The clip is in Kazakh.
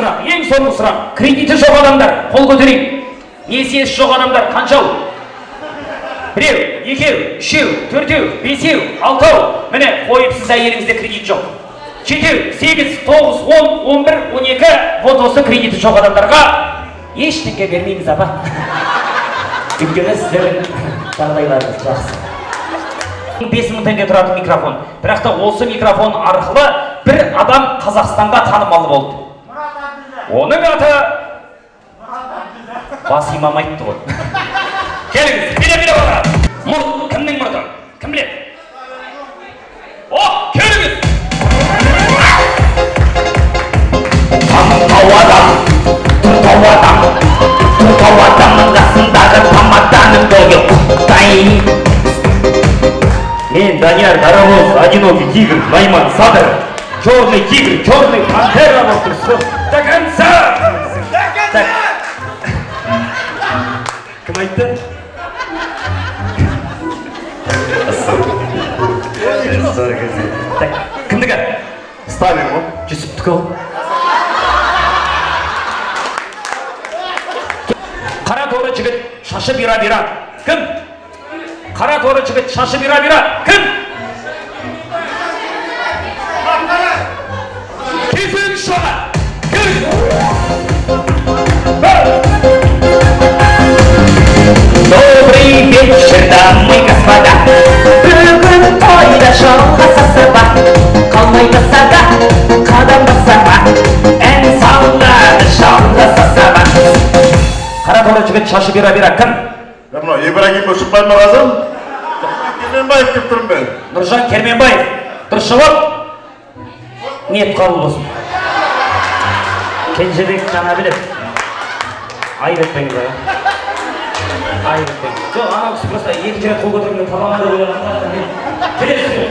сұрақ, ең соңғы сұрақ. Кредиті жоқ адамдар, қол көтерейік. Несиесі жоқ адамдар қаншау? 1, 2, 3, 4, 5, 6. Міне, қойыпсыз әйеліңізде кредит жоқ. 7, 8, 9, 10, 11, 12. Вот осы кредиті жоқ адамдарға ештеңе бермейміз, апа. Өйткені сіздердің жағдайларыңыз жақсы. 5000 теңге тұратын микрофон. Бірақ та осы микрофон арқылы бір адам Қазақстанға танымал болды. Оның аты бас имам айтты ғой. Келіңіз, биле бара. Мұрт, кімнің мұрты? Кім біледі? О, келіңіз! Тұтау адамның қасындағы тамаданың бойы құттай. Мен Данияр Даровоз, одинокий тигр, Найман Садыр, черный тигр, черный пантера, вот и все. До конца! Кім айтты? Кімдікі? Сталин ғой? Жүсіптікі ғой? Қара торы жігіт, шашы бира-бира. Кім? Қара торы жігіт, шашы бира-бира. Кім? Кезің шоға. Кім? Добрый вечер, дамы и господа. Бүгін тойда жалғасасы бар. Қалмайды сада, қадам басама. Ән салдады жалғасасы бар. Қара торы жігіт, шашы бира-бира. Кім? Мынау Ибрагим Өшікбай мағазым. Керменбаев деп тұрмын мен. Нұржан Керменбаев. Дұрыс жауап. Ниет қабыл болсын. Кенжебек Жанәбілов. Айып етпеңіз аға. Айып етпеңіз. Жоқ, анау кісі просто екі жері қол көтерген талғамды ойлағанда. Келесі.